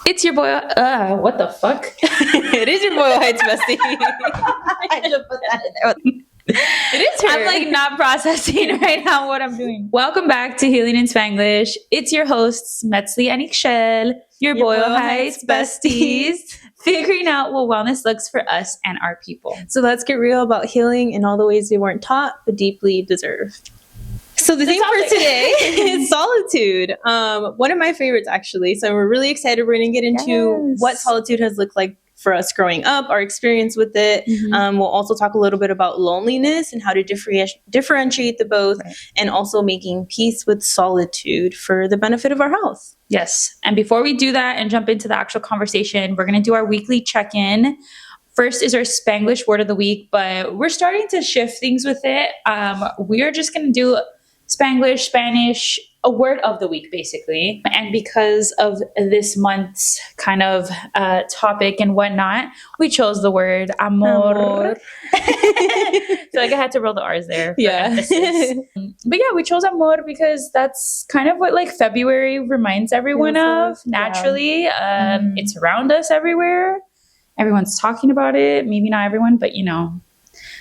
It's your boy. What the fuck? It is your boy Heights bestie. I should put that in there. It is her. I'm like not processing right now what I'm doing. Welcome back to Healing in Spanglish. It's your hosts, Metzli and Ixchel, your Boyle Heights besties, figuring out what wellness looks for us and our people. So let's get real about healing in all the ways we weren't taught but deeply deserve. So the theme for today is solitude. One of my favorites, actually. So we're really excited. We're going to get into what solitude has looked like for us growing up, our experience with it. We'll also talk a little bit about loneliness and how to differentiate the both, and also making peace with solitude for the benefit of our health. Yes. And before we do that and jump into the actual conversation, we're going to do our weekly check-in. First is our Spanglish word of the week, but we're starting to shift things with it. We are just going to do Spanglish, Spanish, a word of the week, basically. And because of this month's kind of topic and whatnot, we chose the word amor. I feel like I had to roll the R's there for emphasis. But yeah, we chose amor because that's kind of what like February reminds everyone of naturally. It's around us everywhere. Everyone's talking about it. Maybe not everyone, but you know,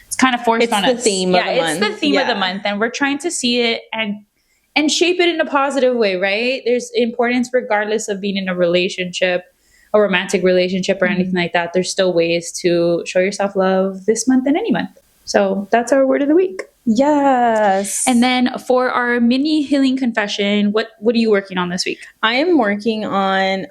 it's kind of forced on us. It's the theme of the month. It's the theme of the month, and we're trying to see it and shape it in a positive way, right? There's importance regardless of being in a relationship, a romantic relationship or anything like that. There's still ways to show yourself love this month and any month. So that's our word of the week. Yes. And then for our mini healing confession, what are you working on this week? I am working on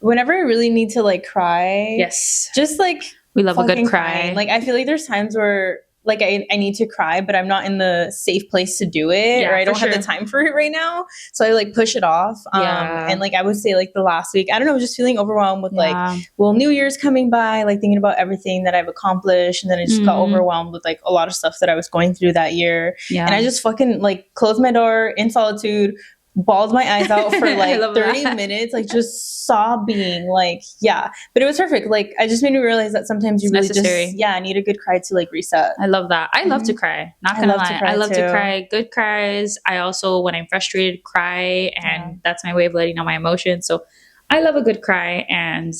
whenever I really need to like cry. Yes. Just like we love a good cry. Crying. Like I feel like there's times where like I need to cry, but I'm not in the safe place to do it, or I don't have the time for it right now. So I like push it off. And like I would say like the last week, I don't know, just feeling overwhelmed with like, well, New Year's coming by, like thinking about everything that I've accomplished. And then I just got overwhelmed with like a lot of stuff that I was going through that year. Yeah. And I just fucking like closed my door in solitude, bawled my eyes out for like 30 minutes, like just sobbing, like, yeah. But it was perfect. Like, I just made me realize that sometimes you really just, need a good cry to like reset. I love that. I love to cry. Not gonna lie. I love to cry. Good cries. I also, when I'm frustrated, cry. And that's my way of letting out my emotions. So I love a good cry. And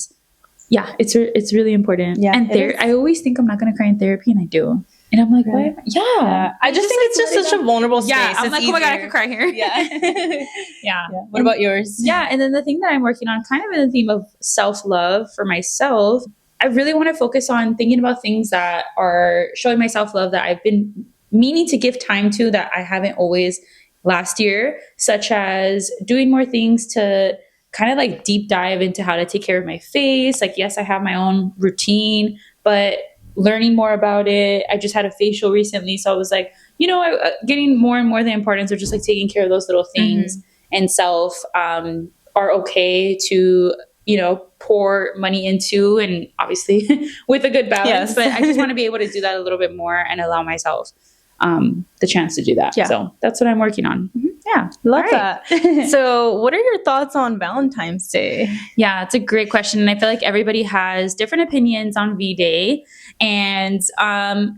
yeah, it's really important. Yeah, and I always think I'm not going to cry in therapy, and I do. And I'm like, what? Yeah. I just think it's just such a vulnerable space. Yeah, I'm like, oh my God, I could cry here. Yeah. What about yours? Yeah, and then the thing that I'm working on, kind of in the theme of self-love for myself, I really want to focus on thinking about things that are showing my self-love that I've been meaning to give time to that I haven't always last year, such as doing more things to kind of like deep dive into how to take care of my face. Like, yes, I have my own routine, but learning more about it. I just had a facial recently, so I was like, you know, getting more and more the importance of just like taking care of those little things and self are okay to, you know, pour money into, and obviously with a good balance. But I just want to be able to do that a little bit more and allow myself the chance to do that. So that's what I'm working on. Yeah. Love that. So what are your thoughts on Valentine's Day? Yeah, it's a great question. And I feel like everybody has different opinions on V-Day. And,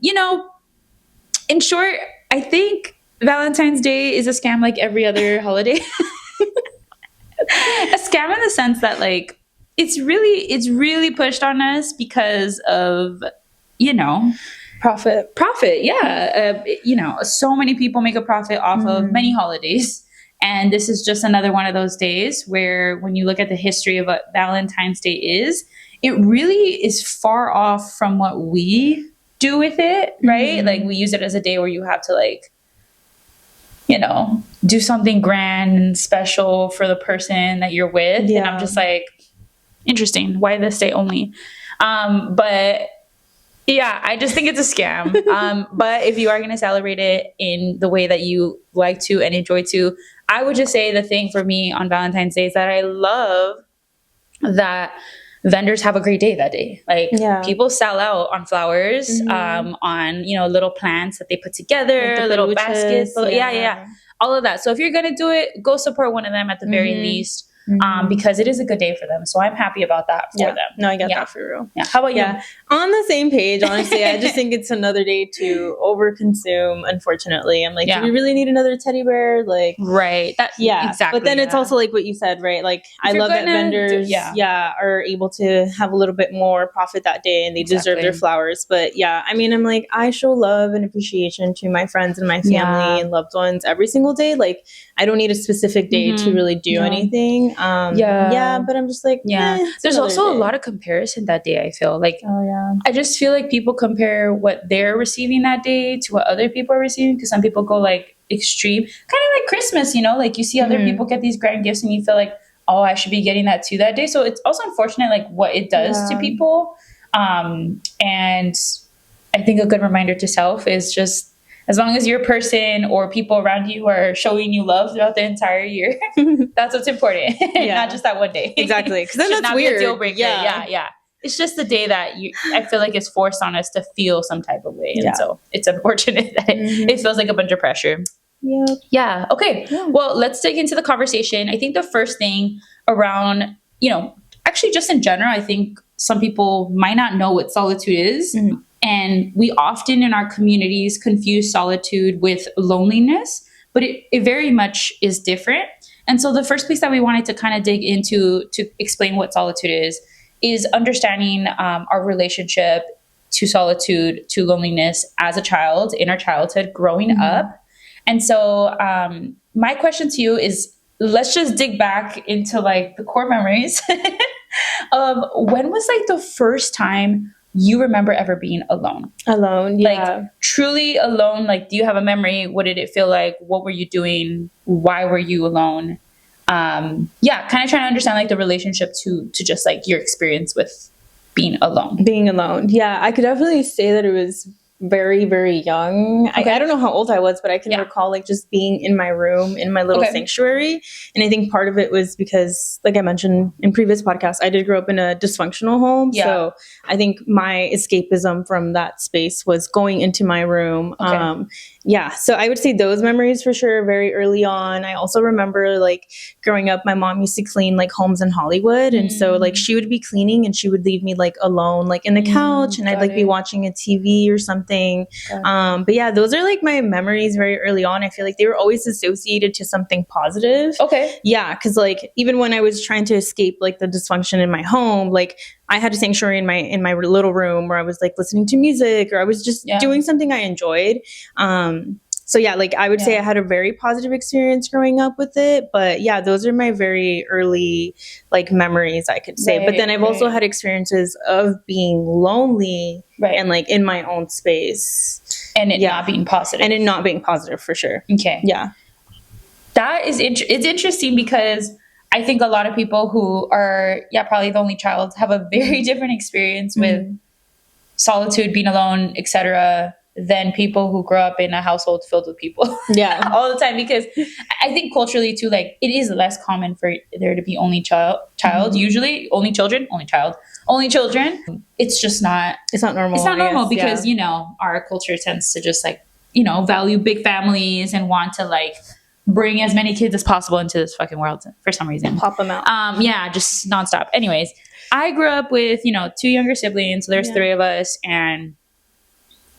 you know, in short, I think Valentine's Day is a scam like every other holiday. A scam in the sense that like, it's really pushed on us because of, you know, Profit. Yeah. You know, so many people make a profit off of many holidays. And this is just another one of those days where when you look at the history of what Valentine's Day is, it really is far off from what we do with it, right? Like we use it as a day where you have to like, you know, do something grand and special for the person that you're with. And I'm just like, interesting. Why this day only? But yeah, I just think it's a scam. But if you are going to celebrate it in the way that you like to and enjoy to, I would just say the thing for me on Valentine's Day is that I love that vendors have a great day that day. Like people sell out on flowers, on, you know, little plants that they put together, like little baskets. All of that. So if you're going to do it, go support one of them at the very least. because it is a good day for them. So I'm happy about that for them. No, I get that for real. Yeah. How about you? On the same page, honestly. I just think it's another day to overconsume, unfortunately. I'm like, do we really need another teddy bear? Like, right. Exactly. But then it's also like what you said, right? Like, I love that vendors are able to have a little bit more profit that day, and they deserve their flowers. But I mean, I'm like, I show love and appreciation to my friends and my family and loved ones every single day. Like, I don't need a specific day to really do anything. But I'm just like, there's also a lot of comparison that day. I feel like, I just feel like people compare what they're receiving that day to what other people are receiving, because some people go like extreme, kind of like Christmas, you know, like you see other people get these grand gifts and you feel like, oh, I should be getting that too that day. So it's also unfortunate, like what it does to people. And I think a good reminder to self is just, as long as your person or people around you are showing you love throughout the entire year, that's what's important. Not just that one day. Exactly. Because then that's weird. Be a deal breaker. Yeah. It's just the day that I feel like is forced on us to feel some type of way. And so it's unfortunate that it feels like a bunch of pressure. Yeah. Okay. Yeah. Well, let's dig into the conversation. I think the first thing around, actually just in general, I think some people might not know what solitude is. And we often in our communities confuse solitude with loneliness, but it very much is different. And so the first piece that we wanted to kind of dig into to explain what solitude is understanding our relationship to solitude, to loneliness as a child, in our childhood, growing up. And so my question to you is, let's just dig back into like the core memories of when was like the first time you remember ever being alone? Like truly alone. Like, do you have a memory? What did it feel like? What were you doing? Why were you alone? Kind of trying to understand like the relationship to just like your experience with being alone. Yeah, I could definitely say that it was very, very young. I don't know how old I was, but I can recall like just being in my room, in my little sanctuary. And I think part of it was because, like I mentioned in previous podcasts, I did grow up in a dysfunctional home. So I think my escapism from that space was going into my room. So I would say those memories for sure, very early on. I also remember like growing up, my mom used to clean like homes in Hollywood. And so like she would be cleaning and she would leave me like alone, like in the couch, and I'd like be watching a TV or something. But yeah, those are like my memories very early on. I feel like they were always associated to something positive. Yeah, because like even when I was trying to escape like the dysfunction in my home, like I had a sanctuary in my little room where I was like listening to music, or I was just doing something I enjoyed. So yeah, like I would say I had a very positive experience growing up with it. But yeah, those are my very early like memories, I could say. But then I've also had experiences of being lonely and like in my own space. And it not being positive. And it not being positive for sure. Okay. Yeah. That is, it's interesting because I think a lot of people who are, probably the only child have a very different experience with solitude, being alone, etc., than people who grow up in a household filled with people all the time. Because I think culturally too, like it is less common for there to be only child, usually only children. It's just not, it's not normal. It's not normal because, our culture tends to just like, value big families and want to like bring as many kids as possible into this fucking world for some reason. Pop them out. Just nonstop. Anyways, I grew up with, 2 younger siblings. So there's 3 of us, and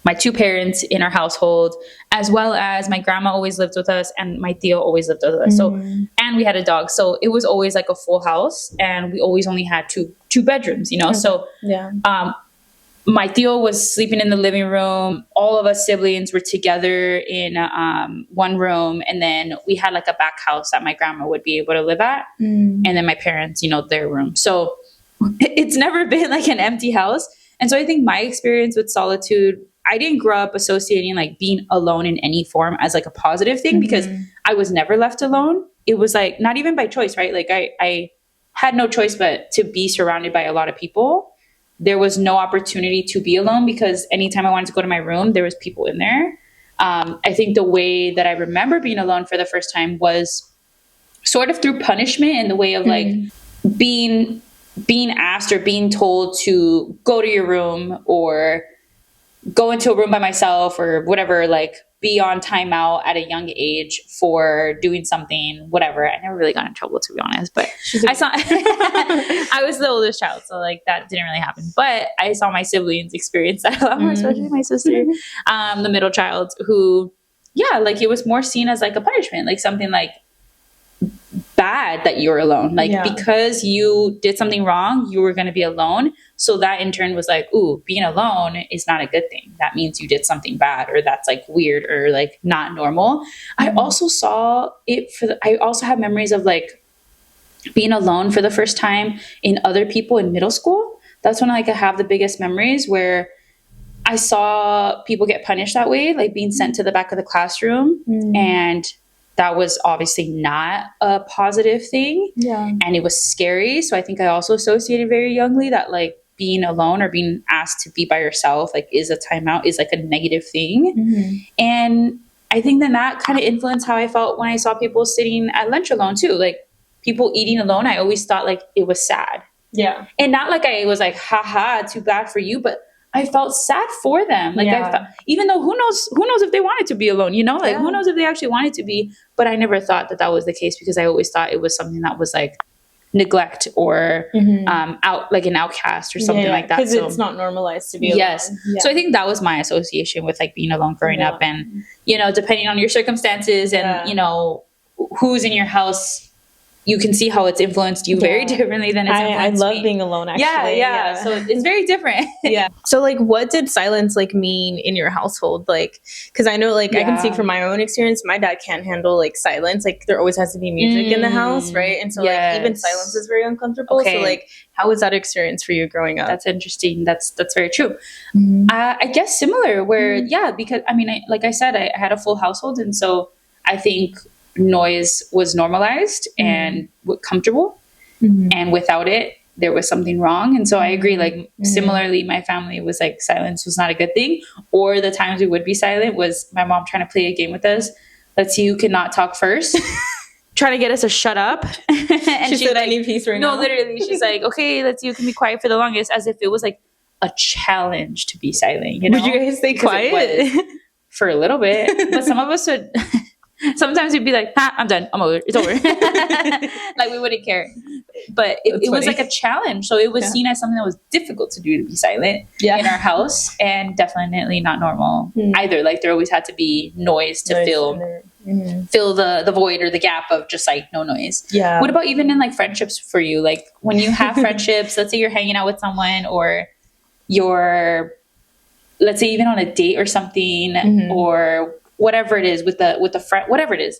my 2 parents in our household, as well as my grandma always lived with us and my tío always lived with us. So, and we had a dog. So it was always like a full house, and we always only had two bedrooms, So, my tío was sleeping in the living room. All of us siblings were together in one room. And then we had like a back house that my grandma would be able to live at. And then my parents, their room. So it's never been like an empty house. And so I think my experience with solitude, I didn't grow up associating like being alone in any form as like a positive thing because I was never left alone. It was like not even by choice, right? Like I had no choice but to be surrounded by a lot of people. There was no opportunity to be alone because anytime I wanted to go to my room, there was people in there. I think the way that I remember being alone for the first time was sort of through punishment in the way of like being asked or being told to go to your room or go into a room by myself or whatever, like be on timeout at a young age for doing something, whatever. I never really got in trouble, to be honest, but I saw, I was the oldest child. So like that didn't really happen, but I saw my siblings experience that a lot more, especially my sister, the middle child, who, yeah, like it was more seen as like a punishment, like something like bad that you're alone, like because you did something wrong, you were going to be alone. So that in turn was like, ooh, being alone is not a good thing. That means you did something bad, or that's like weird, or like not normal. I also saw it I also have memories of like being alone for the first time in other people in middle school. That's when like I have the biggest memories, where I saw people get punished that way, like being sent to the back of the classroom. And that was obviously not a positive thing. Yeah. And it was scary. So I think I also associated very youngly that like being alone or being asked to be by yourself, like is a timeout, is like a negative thing. And I think then that kind of influenced how I felt when I saw people sitting at lunch alone too. Like people eating alone, I always thought like it was sad. Yeah. And not like I was like, haha, too bad for you, but I felt sad for them. Like I felt, even though who knows if they wanted to be alone, you know, like who knows if they actually wanted to be, but I never thought that was the case, because I always thought it was something that was like neglect or out, like an outcast or something like that. Because it's not normalized to be alone. Yes. Yeah. So I think that was my association with like being alone growing up, and, you know, depending on your circumstances and, you know, who's in your house, you can see how it's influenced you very differently than it's influenced I love being alone, actually. Yeah. So it's very different. So like, what did silence like mean in your household? Like, because I know like I can speak from my own experience. My dad can't handle like silence. Like there always has to be music in the house, right? And so like even silence is very uncomfortable. So like, how was that experience for you growing up? That's interesting. That's very true. I guess similar, where because I mean, like I said, I had a full household, and so I think noise was normalized and comfortable, and without it there was something wrong. And so I agree, like similarly, my family was like silence was not a good thing, or the times we would be silent was my mom trying to play a game with us. Let's see who cannot talk first. Trying to get us to shut up. And she said, like, I need peace right now. No, literally, she's like, okay, let's see who can be quiet for the longest, as if it was like a challenge to be silent, you know? Would you guys stay quiet? For a little bit, but some of us would sometimes we'd be like, I'm done, I'm over, it's over. Like we wouldn't care, but it was like a challenge. So it was seen as something that was difficult to do, to be silent in our house, and definitely not normal either. Like there always had to be noise to fill the void or the gap of just like no noise. What about even in like friendships for you? Like when you have friendships, let's say you're hanging out with someone, or you're, let's say even on a date or something, or whatever it is with the friend, whatever it is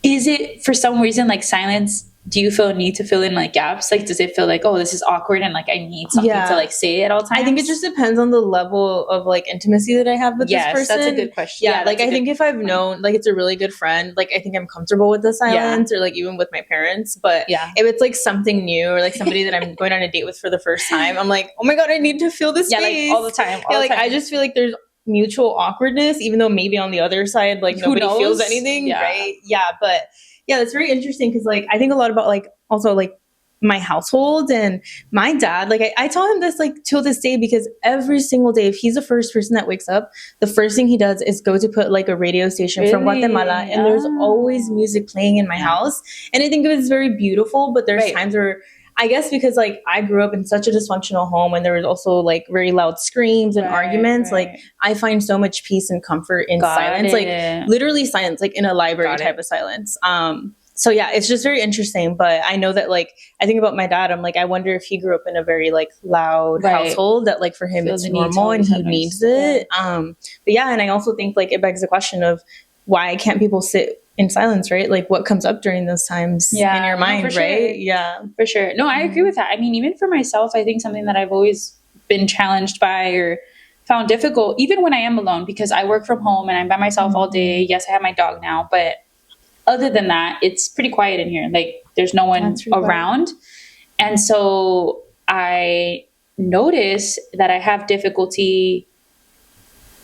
it for some reason like silence, do you feel a need to fill in like gaps? Like does it feel like, oh, this is awkward and like I need something to like say at all times? I think it just depends on the level of like intimacy that I have with this person. That's a good question. Like I think if I've known like it's a really good friend, like I think I'm comfortable with the silence, or like even with my parents. But if it's like something new, or like somebody that I'm going on a date with for the first time, I'm like, oh my god, I need to feel this space. Like all the time. I just feel like there's mutual awkwardness, even though maybe on the other side like nobody feels anything, right? But that's very interesting, because like I think a lot about like also like my household and my dad. Like I tell him this like till this day, because every single day, if he's the first person that wakes up, the first thing he does is go to put like a radio station from Guatemala, and there's always music playing in my house, and I think it was very beautiful. But there's times where, I guess because like I grew up in such a dysfunctional home, and there was also like very loud screams and arguments, like I find so much peace and comfort in silence, like literally silence, like in a library type of silence. So yeah, it's just very interesting. But I know that like, I think about my dad, I'm like, I wonder if he grew up in a very like loud household, that like for him it's normal and he needs it. But yeah, and I also think like it begs the question of why can't people sit in silence, right? Like what comes up during those times in your mind, right? Yeah, for sure. No, I agree with that. I mean, even for myself, I think something that I've always been challenged by or found difficult, even when I am alone, because I work from home and I'm by myself all day. Yes, I have my dog now, but other than that, it's pretty quiet in here. Like there's no one around. And so I notice that I have difficulty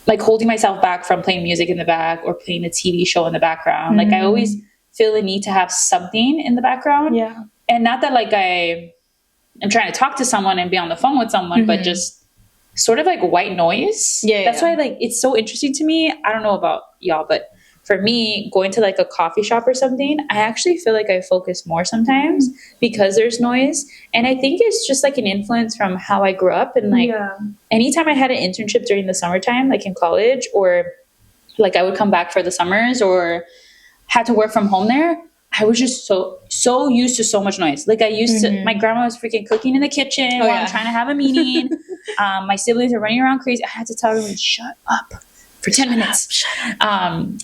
like holding myself back from playing music in the back or playing a TV show in the background. Like I always feel the need to have something in the background. And not that like I'm trying to talk to someone and be on the phone with someone, but just sort of like white noise. That's why like it's so interesting to me. I don't know about y'all, but for me, going to like a coffee shop or something, I actually feel like I focus more sometimes because there's noise. And I think it's just like an influence from how I grew up. And like anytime I had an internship during the summertime, like in college, or like I would come back for the summers or had to work from home there, I was just so used to so much noise. Like I used to, my grandma was freaking cooking in the kitchen while I'm trying to have a meeting. My siblings are running around crazy. I had to tell everyone, shut up for 10 minutes.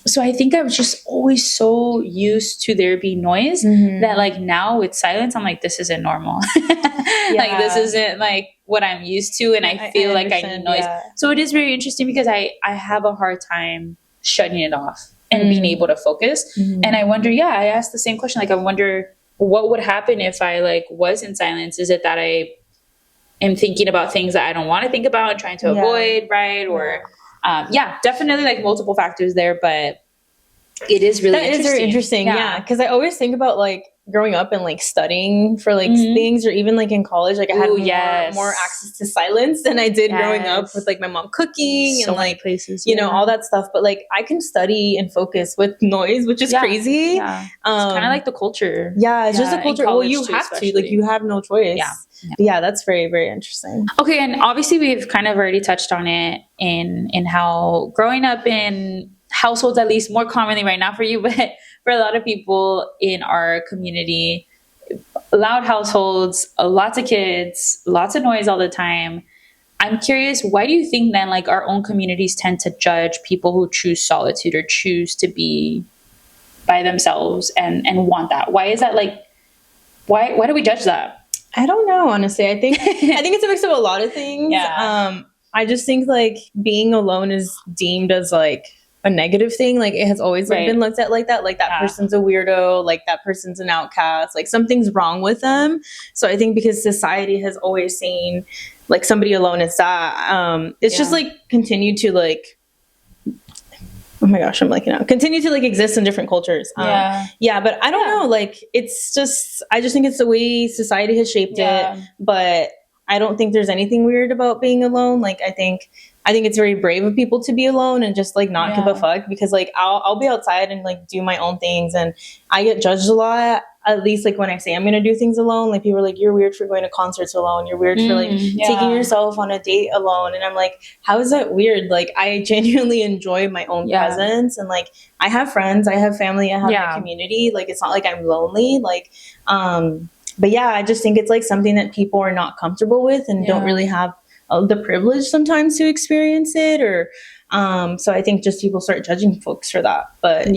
So I think I was just always so used to there being noise that like now with silence, I'm like, this isn't normal. Like this isn't like what I'm used to. And I feel like I need noise. So it is very interesting because I have a hard time shutting it off and being able to focus. And I wonder, I asked the same question. Like, I wonder what would happen if I like was in silence. Is it that I am thinking about things that I don't want to think about and trying to avoid, right? Or, definitely like multiple factors there, but it is really interesting. That is very interesting. Yeah. Cause I always think about like growing up and like studying for like things, or even like in college, like I had more access to silence than I did growing up with like my mom cooking and like places, you know, all that stuff. But like I can study and focus with noise, which is crazy. It's kind of like the culture. It's just a culture. Well, you have to, like you have no choice. Yeah, that's very, very interesting. Okay, and obviously we've kind of already touched on it in how growing up in households, at least more commonly right now for you, but for a lot of people in our community, loud households, lots of kids, lots of noise all the time. I'm curious, why do you think then like our own communities tend to judge people who choose solitude or choose to be by themselves and want that? Why is that like, why do we judge that? I don't know, honestly. I think it's a mix of a lot of things. I just think like being alone is deemed as like a negative thing. Like it has always been looked at like that. Like that person's a weirdo. Like that person's an outcast. Like something's wrong with them. So I think because society has always seen like somebody alone is that. It's just like continue to like. Oh my gosh, I'm like, continue to like exist in different cultures. But I don't know. Like it's just, I just think it's the way society has shaped it. But I don't think there's anything weird about being alone. Like I think it's very brave of people to be alone and just like not give a fuck, because like I'll be outside and like do my own things, and I get judged a lot. At least like when I say I'm gonna do things alone, like people are like, you're weird for going to concerts alone. You're weird for like taking yourself on a date alone. And I'm like, how is that weird? Like I genuinely enjoy my own presence, and like I have friends, I have family, I have my community. Like it's not like I'm lonely. Like, but yeah, I just think it's like something that people are not comfortable with and don't really have the privilege sometimes to experience it, or so I think just people start judging folks for that. But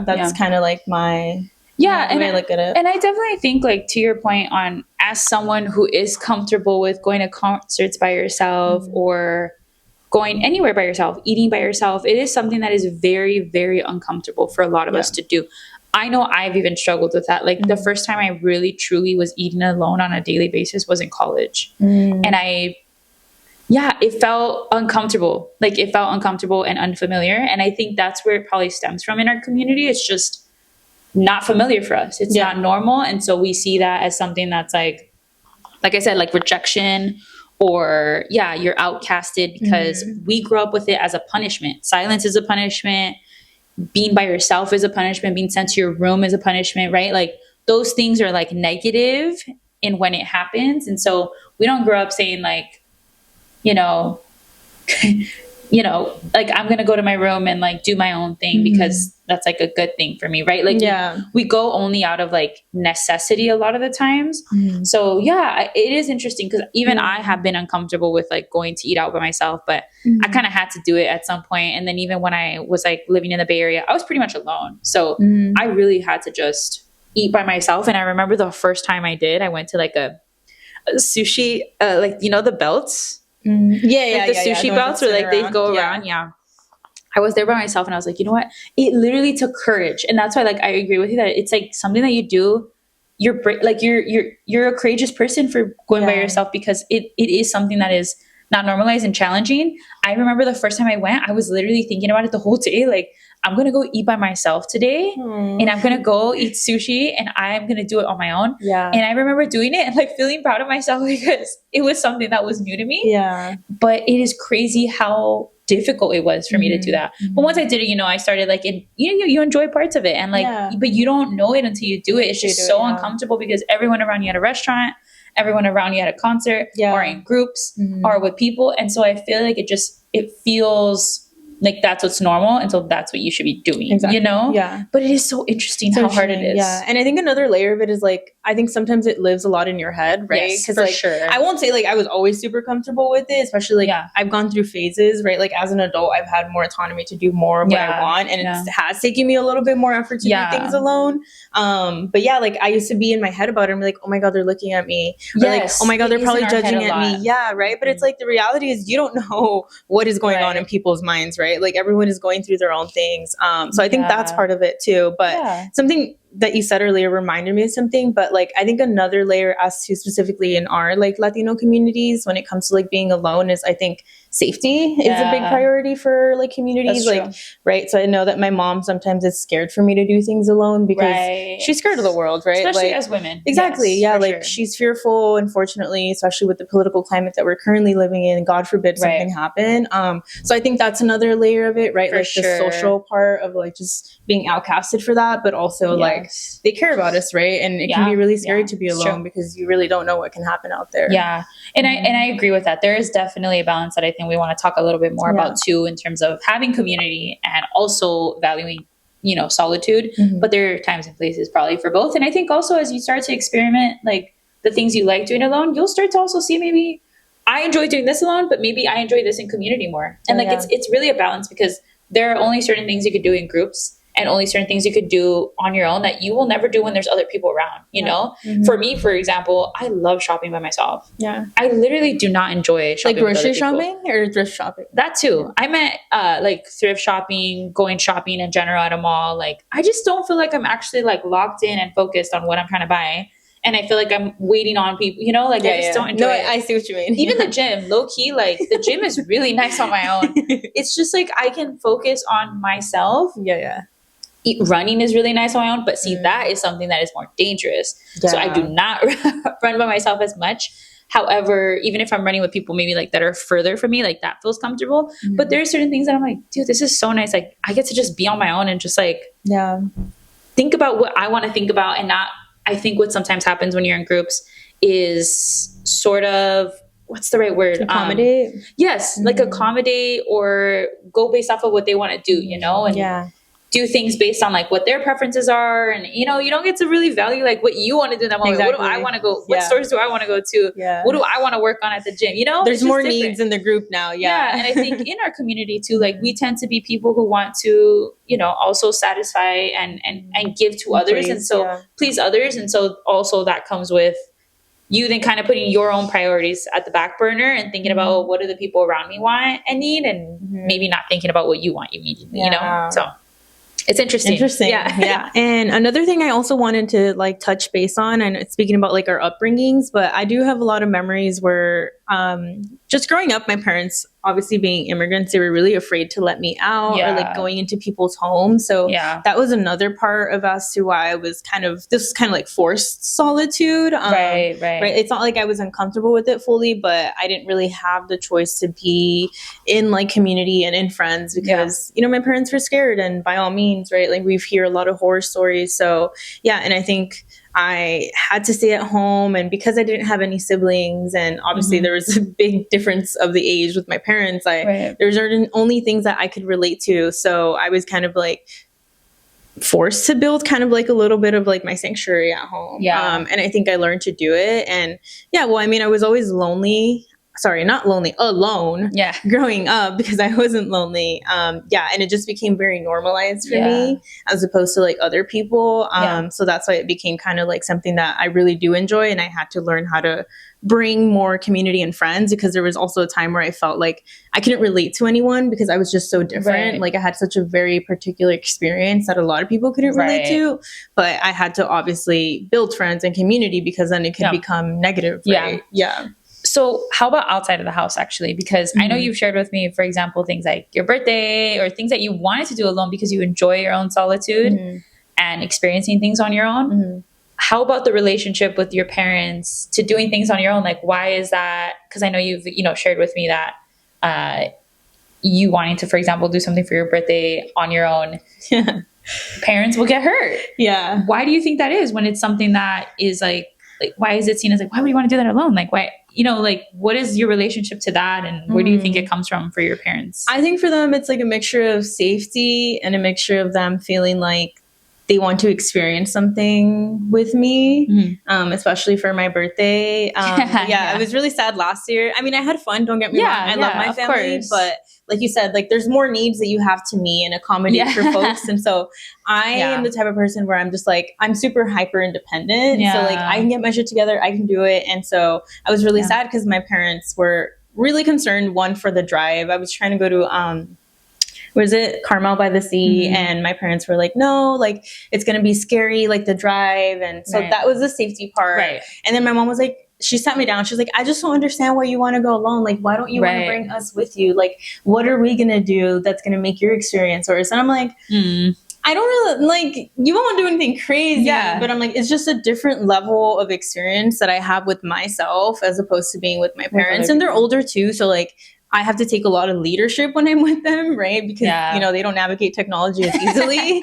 that's kind of like my and I look at it. And I definitely think like to your point on, as someone who is comfortable with going to concerts by yourself or going anywhere by yourself, eating by yourself, it is something that is very, very uncomfortable for a lot of us to do. I know I've even struggled with that. Like the first time I really truly was eating alone on a daily basis was in college. And it felt uncomfortable. Like it felt uncomfortable and unfamiliar. And I think that's where it probably stems from in our community. It's just not familiar for us. It's not normal. And so we see that as something that's like I said, like rejection, or you're outcasted because we grew up with it as a punishment. Silence is a punishment. Being by yourself is a punishment. Being sent to your room is a punishment, right? Like those things are like negative in when it happens. And so we don't grow up saying like, like I'm going to go to my room and like do my own thing because that's like a good thing for me. Right. Like we go only out of like necessity a lot of the times. So it is interesting because even I have been uncomfortable with like going to eat out by myself, but I kind of had to do it at some point. And then even when I was like living in the Bay Area, I was pretty much alone. So I really had to just eat by myself. And I remember the first time I did, I went to like a sushi, like, the belts. The sushi belts where like they go around. I was there by myself and I was like, you know what? It literally took courage. And that's why like I agree with you that it's like something that you do. You're a courageous person for going by yourself, because it is something that is not normalized and challenging. I remember the first time I went, I was literally thinking about it the whole day. Like, I'm going to go eat by myself today and I'm going to go eat sushi and I'm going to do it on my own. Yeah. And I remember doing it and like feeling proud of myself because it was something that was new to me. Yeah. But it is crazy how difficult it was for me to do that. But once I did it, I started like, you enjoy parts of it and like, but you don't know it until you do it. It's just so uncomfortable because everyone around you at a restaurant, everyone around you at a concert or in groups or with people. And so I feel like it feels like that's what's normal. And so that's what you should be doing, Yeah. But it is so interesting how hard it is. Yeah. And I think another layer of it is like, I think sometimes it lives a lot in your head, right? Yes, for sure. I won't say like I was always super comfortable with it, especially like I've gone through phases, right? Like as an adult, I've had more autonomy to do more of what I want. And it has taken me a little bit more effort to do things alone. But yeah, like I used to be in my head about it. I'm like, oh my God, they're looking at me. Or like, oh my God, they're probably judging at me. Yeah, right. But it's like the reality is you don't know what is going on in people's minds, right? Like everyone is going through their own things. So I think that's part of it too. But something that you said earlier reminded me of something, but like I think another layer as to specifically in our like Latino communities when it comes to like being alone is I think safety is a big priority for like communities. Like right. So I know that my mom sometimes is scared for me to do things alone because she's scared of the world, right? Especially like, as women. Exactly. Like she's fearful, unfortunately, especially with the political climate that we're currently living in. God forbid something happen. So I think that's another layer of it, right? For like the social part of like just being outcasted for that, but also like they care about us, right? And it can be really scary to be alone because you really don't know what can happen out there. Yeah. And I agree with that. There is definitely a balance that I think we want to talk a little bit more about too, in terms of having community and also valuing, solitude. But there are times and places probably for both. And I think also as you start to experiment, like the things you like doing alone, you'll start to also see maybe I enjoy doing this alone, but maybe I enjoy this in community more. And it's really a balance because there are only certain things you could do in groups and only certain things you could do on your own that you will never do when there's other people around, you know? For me, for example, I love shopping by myself. Yeah. I literally do not enjoy shopping like grocery shopping or thrift shopping? That too. I meant like thrift shopping, going shopping in general at a mall. Like I just don't feel like I'm actually like locked in and focused on what I'm trying to buy. And I feel like I'm waiting on people, like I just don't enjoy it. I see what you mean. Even the gym, low key, like the gym is really nice on my own. It's just like I can focus on myself. Yeah. Running is really nice on my own, but see, that is something that is more dangerous. So I do not run by myself as much. However, even if I'm running with people maybe like that are further from me, like that feels comfortable. But there are certain things that I'm like, dude, this is so nice. Like I get to just be on my own and just like think about what I want to think about and not. I think what sometimes happens when you're in groups is sort of, what's the right word? Accommodate? Yes, like accommodate or go based off of what they want to do, and do things based on like what their preferences are. And, you don't get to really value like what you want to do in that moment. Exactly. What do I want to go? What stores do I want to go to? What do I want to work on at the gym? There's more needs in the group now. Yeah. And I think in our community too, like we tend to be people who want to, also satisfy and give to others. And so please others. And so also that comes with you then kind of putting your own priorities at the back burner and thinking about what do the people around me want and need, and maybe not thinking about what you want immediately, so it's interesting. Yeah. And another thing I also wanted to like touch base on, and speaking about like our upbringings, but I do have a lot of memories where just growing up, my parents, obviously being immigrants, they were really afraid to let me out or like going into people's homes. So that was another part of as to why I was this was kind of like forced solitude. Right. It's not like I was uncomfortable with it fully, but I didn't really have the choice to be in like community and in friends because, my parents were scared, and by all means, right? Like we hear a lot of horror stories. So and I think I had to stay at home, and because I didn't have any siblings, and obviously there was a big difference of the age with my parents, there's only things that I could relate to. So I was kind of like forced to build kind of like a little bit of like my sanctuary at home. And I think I learned to do it. And I was always lonely. Sorry, not lonely, alone growing up because I wasn't lonely. And it just became very normalized for me as opposed to like other people. So that's why it became kind of like something that I really do enjoy. And I had to learn how to bring more community and friends, because there was also a time where I felt like I couldn't relate to anyone because I was just so different. Like I had such a very particular experience that a lot of people couldn't relate to, but I had to obviously build friends and community because then it could become negative. Right? So how about outside of the house, actually? Because I know you've shared with me, for example, things like your birthday or things that you wanted to do alone because you enjoy your own solitude and experiencing things on your own. How about the relationship with your parents to doing things on your own? Like, why is that? Because I know you've, shared with me that you wanting to, for example, do something for your birthday on your own. Parents will get hurt. Yeah. Why do you think that is when it's something that is like, why is it seen as like, why would you want to do that alone? Like, why, like, what is your relationship to that? And where do you think it comes from for your parents? I think for them, it's like a mixture of safety and a mixture of them feeling like they want to experience something with me, especially for my birthday. It was really sad last year. I mean, I had fun. Don't get me wrong. I love my family, but like you said, like there's more needs that you have to meet and accommodate for folks. And so I am the type of person where I'm just like, I'm super hyper independent. So like I can get my shit together. I can do it. And so I was really sad because my parents were really concerned, one, for the drive. I was trying to go to, was it Carmel by the Sea? And my parents were like, no, like it's going to be scary, like the drive. And so that was the safety part. And then my mom was like, she sat me down. She's like, I just don't understand why you want to go alone. Like, why don't you want to bring us with you? Like, what are we going to do that's going to make your experience worse? And I'm like, I don't really, like, you won't do anything crazy. But I'm like, it's just a different level of experience that I have with myself as opposed to being with my parents. And they're older too. So like, I have to take a lot of leadership when I'm with them, right? Because, they don't navigate technology as easily.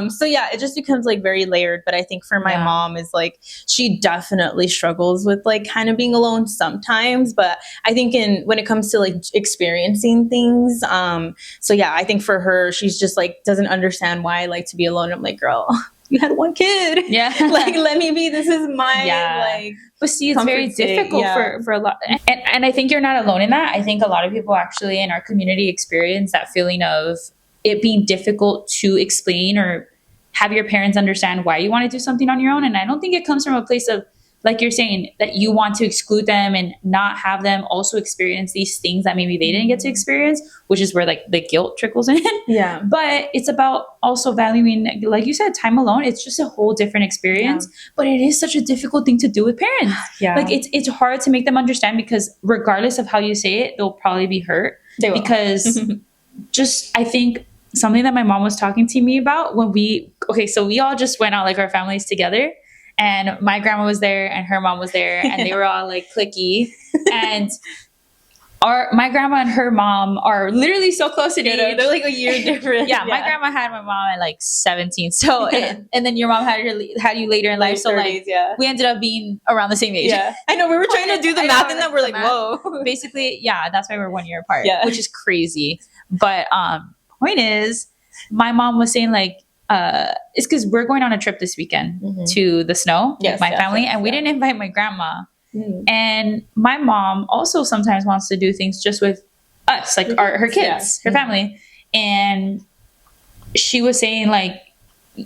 So it just becomes like very layered. But I think for my mom is like, she definitely struggles with like kind of being alone sometimes. But I think when it comes to like experiencing things, I think for her, she's just like, doesn't understand why I like to be alone. I'm like, girl, you had one kid. Like, let me be. This is my like. But see, it's very difficult for a lot. And I think you're not alone in that. I think a lot of people actually in our community experience that feeling of it being difficult to explain or have your parents understand why you want to do something on your own. And I don't think it comes from a place of, like you're saying, that you want to exclude them and not have them also experience these things that maybe they didn't get to experience, which is where like the guilt trickles in. But it's about also valuing, like you said, time alone. It's just a whole different experience, but it is such a difficult thing to do with parents. Like it's hard to make them understand because regardless of how you say it, they'll probably be hurt. They will. Because I think something that my mom was talking to me about when we all just went out like our families together. And my grandma was there and her mom was there and they were all like cliquey. And my grandma and her mom are literally so close in age. They're like a year different. My grandma had my mom at like 17. So, and then your mom had you later in life. So 30s, like we ended up being around the same age. I know, we were trying to do the math and then we're like, whoa. Basically, that's why we're 1 year apart, which is crazy. But point is, my mom was saying like, it's because we're going on a trip this weekend to the snow with my family, and we didn't invite my grandma. And my mom also sometimes wants to do things just with us, like her kids, her family. And she was saying like,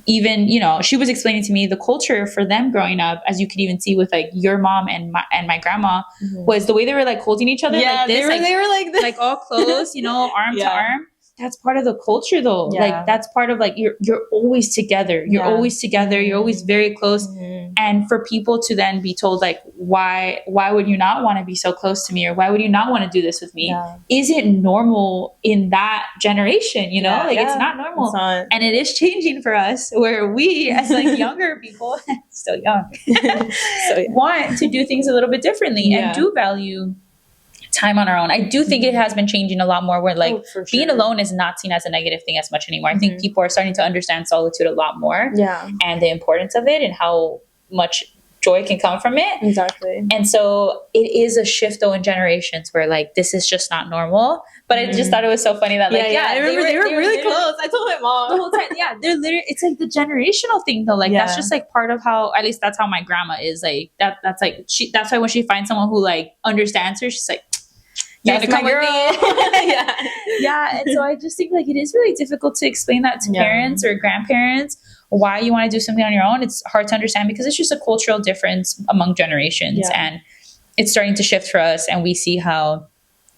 even, she was explaining to me the culture for them growing up, as you could even see with like your mom and my grandma, was the way they were like holding each other like this. They were like this. Like all close, arm to arm. That's part of the culture though. Like that's part of like, you're always together. You're always together. You're always very close. And for people to then be told like, why would you not want to be so close to me? Or why would you not want to do this with me? Is it normal in that generation? It's not normal. It's not. And it is changing for us where we as like younger people, still young, want to do things a little bit differently and do value time on our own. I do think it has been changing a lot more where like being alone is not seen as a negative thing as much anymore. I think people are starting to understand solitude a lot more and the importance of it and how much joy can come from it. Exactly. And so it is a shift though in generations where like this is just not normal. But I just thought it was so funny that like I remember they were really close. I told my mom the whole time. They're literally, it's like the generational thing though. Like that's just like part of how, at least that's how my grandma is. Like that's like that's why when she finds someone who like understands her, she's like, you're gonna come with me. And so I just think like it is really difficult to explain that to parents or grandparents why you want to do something on your own. It's hard to understand because it's just a cultural difference among generations and it's starting to shift for us, and we see how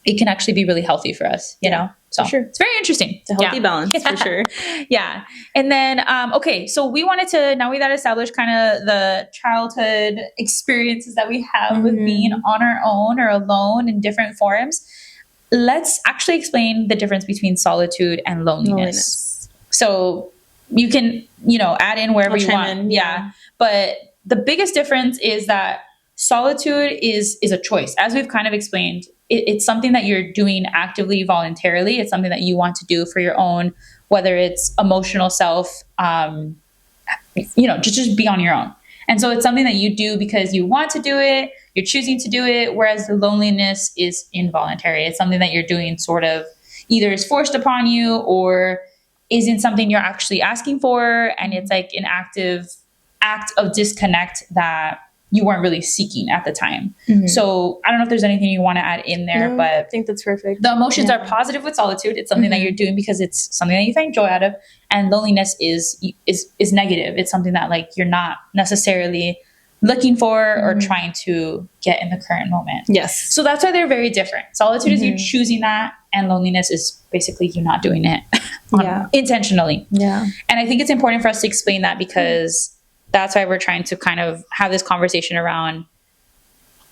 it can actually be really healthy for us, you know? So sure. It's very interesting. It's a healthy balance for sure. Yeah. And then, okay, so we wanted to, now we got established kind of the childhood experiences that we have with being on our own or alone in different forms. Let's actually explain the difference between solitude and loneliness. So you can, add in wherever you want. Yeah. But the biggest difference is that solitude is a choice. As we've kind of explained, it's something that you're doing actively, voluntarily. It's something that you want to do for your own, whether it's emotional self, just be on your own. And so it's something that you do because you want to do it, you're choosing to do it, whereas the loneliness is involuntary. It's something that you're doing sort of either is forced upon you or isn't something you're actually asking for. And it's like an active act of disconnect that you weren't really seeking at the time. So I don't know if there's anything you want to add in there, but I think that's perfect. The emotions are positive with solitude. It's something that you're doing because it's something that you find joy out of. And loneliness is negative. It's something that like you're not necessarily looking for or trying to get in the current moment. Yes. So that's why they're very different. Solitude is you choosing that, and loneliness is basically you not doing it intentionally. Yeah. And I think it's important for us to explain that because that's why we're trying to kind of have this conversation around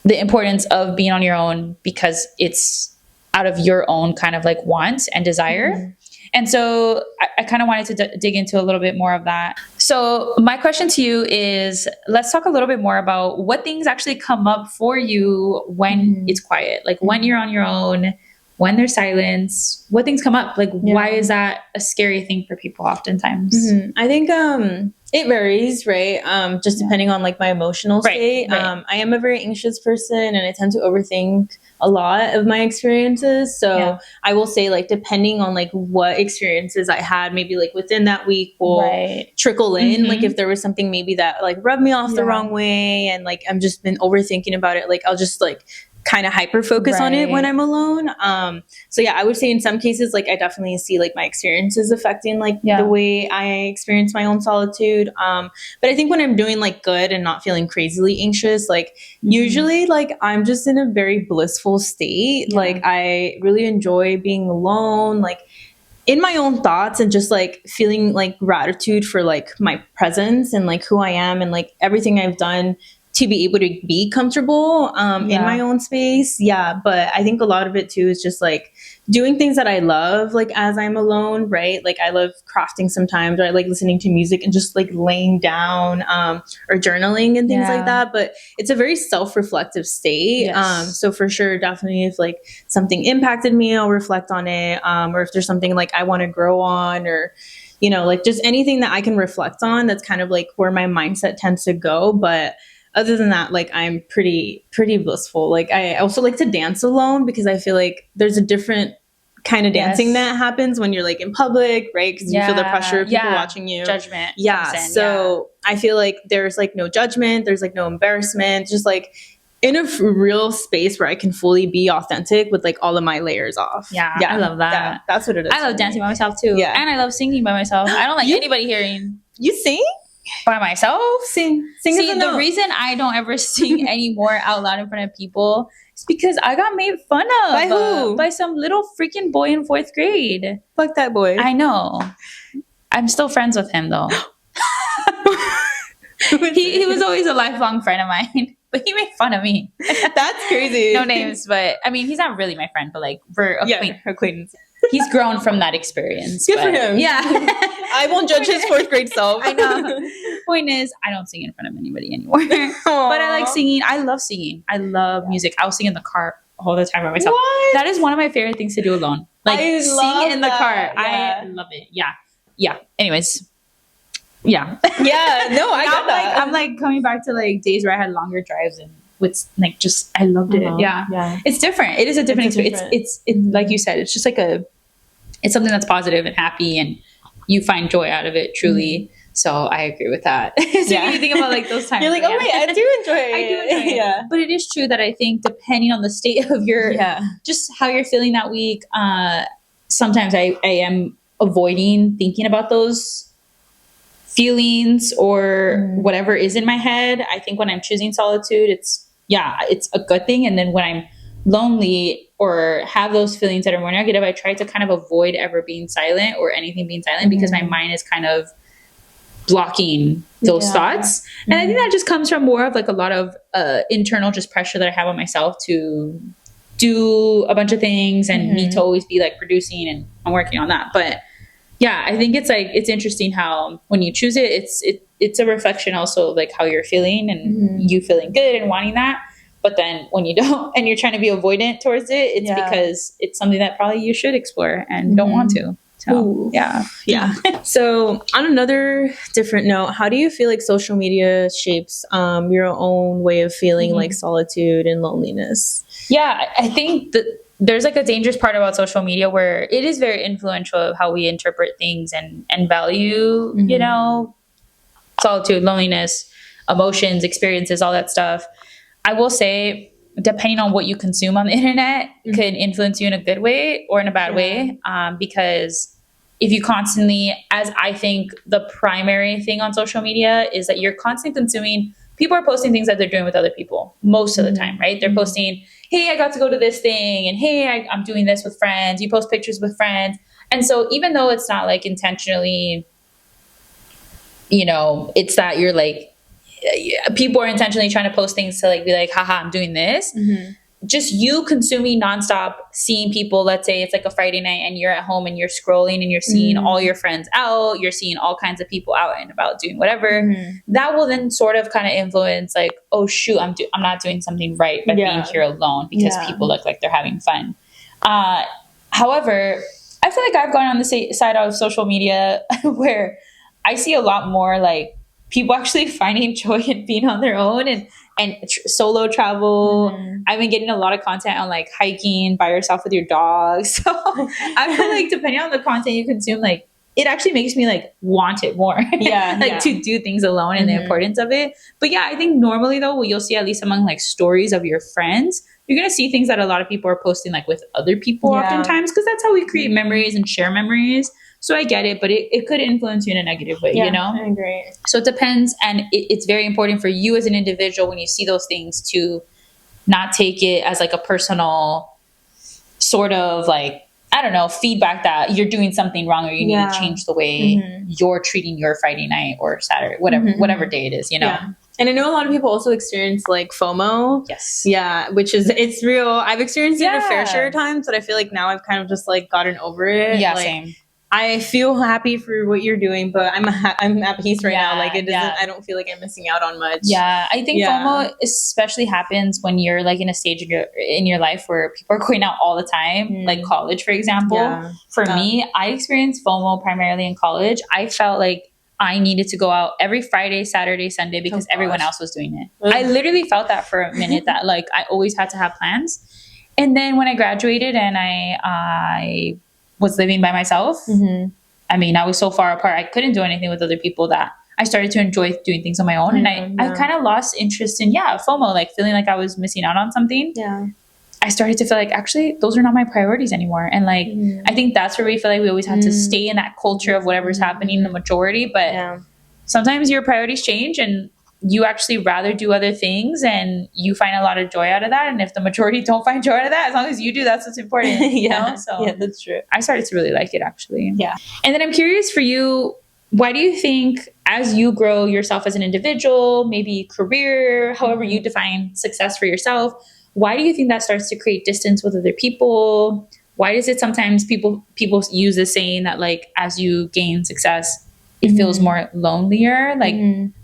the importance of being on your own because it's out of your own kind of like want and desire. And so I kind of wanted to dig into a little bit more of that. So my question to you is, let's talk a little bit more about what things actually come up for you when it's quiet, like when you're on your own, when there's silence, what things come up? Like, why is that a scary thing for people oftentimes? I think it varies, right? Just depending on like my emotional state. Right. I am a very anxious person and I tend to overthink a lot of my experiences. So I will say like, depending on like what experiences I had, maybe like within that week will trickle in. Like if there was something maybe that like rubbed me off the wrong way and like, I'm just been overthinking about it. Like I'll just like kind of hyper focus on it when I'm alone. So yeah, I would say in some cases, like I definitely see like my experiences affecting like the way I experience my own solitude. But I think when I'm doing like good and not feeling crazily anxious, like usually like I'm just in a very blissful state. Like I really enjoy being alone, like in my own thoughts and just like feeling like gratitude for like my presence and like who I am and like everything I've done to be able to be comfortable in my own space. Yeah. But I think a lot of it too is just like doing things that I love, like as I'm alone, right? Like I love crafting sometimes, or I like listening to music and just like laying down or journaling and things like that. But it's a very self-reflective state. So for sure, definitely if like something impacted me, I'll reflect on it. Or if there's something like I want to grow on or, you know, like just anything that I can reflect on, that's kind of like where my mindset tends to go. But other than that, like I'm pretty blissful. Like I also like to dance alone because I feel like there's a different kind of dancing that happens when you're like in public, right? Because you feel the pressure of people watching you. Judgment. So I feel like there's like no judgment. There's like no embarrassment. Just like in a real space where I can fully be authentic with like all of my layers off. Yeah. I love that. That's what it is. I love dancing by myself too. Yeah. And I love singing by myself. I don't like anybody hearing. You sing? By myself? Sing. See, the reason I don't ever sing anymore out loud in front of people is because I got made fun of. By who? By some little freaking boy in 4th grade. Fuck that boy. I know. I'm still friends with him though. he was always a lifelong friend of mine, but he made fun of me. That's crazy. No names, but I mean, he's not really my friend, but like we're acquaintance. He's grown from that experience. Good for him. Yeah. I won't judge his 4th grade self. I know. Point is, I don't sing in front of anybody anymore. But I like singing. I love singing. I love music. I'll sing in the car all the time by myself. What? That is one of my favorite things to do alone. Like sing in the car. Yeah. I love it. Yeah. Anyways. Yeah. Yeah. No, I got that. I'm like coming back to like days where I had longer drives and with like just I loved it. Yeah. It's different. It is a different experience. It's like you said, it's just like it's something that's positive and happy and you find joy out of it truly. So I agree with that. So you think about like those times. You're like, oh wait, I do enjoy it. I do enjoy it. Yeah. But it is true that I think depending on the state of your just how you're feeling that week, sometimes I am avoiding thinking about those feelings or whatever is in my head. I think when I'm choosing solitude, it's a good thing. And then when I'm lonely or have those feelings that are more negative, I try to kind of avoid ever being silent or anything being silent because my mind is kind of blocking those thoughts. And I think that just comes from more of like a lot of internal just pressure that I have on myself to do a bunch of things and need to always be like producing, and I'm working on that. But yeah, I think it's like, it's interesting how when you choose it, it's a reflection also of like how you're feeling and you feeling good and wanting that. But then when you don't and you're trying to be avoidant towards it, it's because it's something that probably you should explore and don't want to. So, Ooh. Yeah. So on another different note, how do you feel like social media shapes your own way of feeling like solitude and loneliness? Yeah, I think that there's like a dangerous part about social media where it is very influential of how we interpret things and value, you know, solitude, loneliness, emotions, experiences, all that stuff. I will say, depending on what you consume on the internet, can influence you in a good way or in a bad way. Because if you constantly, as I think the primary thing on social media is that you're constantly consuming, people are posting things that they're doing with other people most of the time, right? They're posting, hey, I got to go to this thing, and hey, I'm doing this with friends. You post pictures with friends. And so even though it's not like intentionally, you know, it's that you're like, people are intentionally trying to post things to like be like, haha, I'm doing this. Just you consuming nonstop, seeing people, let's say it's like a Friday night and you're at home and you're scrolling and you're seeing all your friends out, you're seeing all kinds of people out and about doing whatever, that will then sort of kind of influence like, oh shoot, I'm not doing something right by being here alone because people look like they're having fun. However, I feel like I've gone on the side of social media where I see a lot more like people actually finding joy in being on their own and solo travel. I've been getting a lot of content on like hiking by yourself with your dog. So I feel like depending on the content you consume, like it actually makes me like want it more. To do things alone and the importance of it. But yeah, I think normally though, what you'll see at least among like stories of your friends, you're going to see things that a lot of people are posting like with other people oftentimes, because that's how we create memories and share memories. So I get it, but it could influence you in a negative way, you know? I agree. So it depends. And it's very important for you as an individual when you see those things to not take it as like a personal sort of like, I don't know, feedback that you're doing something wrong or you need to change the way you're treating your Friday night or Saturday, whatever day it is, you know? Yeah. And I know a lot of people also experience like FOMO. Yes. Yeah, which is, it's real. I've experienced it a fair share of times, but I feel like now I've kind of just like gotten over it. Yeah, like, same. I feel happy for what you're doing, but I'm at peace right now. Like it doesn't, I don't feel like I'm missing out on much. Yeah, I think FOMO especially happens when you're like in a stage in your life where people are going out all the time, like college, for example. Yeah. For me, I experienced FOMO primarily in college. I felt like I needed to go out every Friday, Saturday, Sunday because everyone else was doing it. I literally felt that for a minute that like I always had to have plans. And then when I graduated and I was living by myself. I mean, I was so far apart. I couldn't do anything with other people that I started to enjoy doing things on my own. And I kind of lost interest in, FOMO, like feeling like I was missing out on something. Yeah. I started to feel like, actually, those are not my priorities anymore. And like, I think that's where we feel like we always have to stay in that culture of whatever's happening in the majority. But sometimes your priorities change and you actually rather do other things and you find a lot of joy out of that. And if the majority don't find joy out of that, as long as you do, that's what's important. You know? So yeah, that's true. I started to really like it actually. Yeah. And then I'm curious for you, why do you think as you grow yourself as an individual, maybe career, however you define success for yourself, why do you think that starts to create distance with other people? Why is it sometimes people use the saying that like, as you gain success, it feels more lonelier? Like,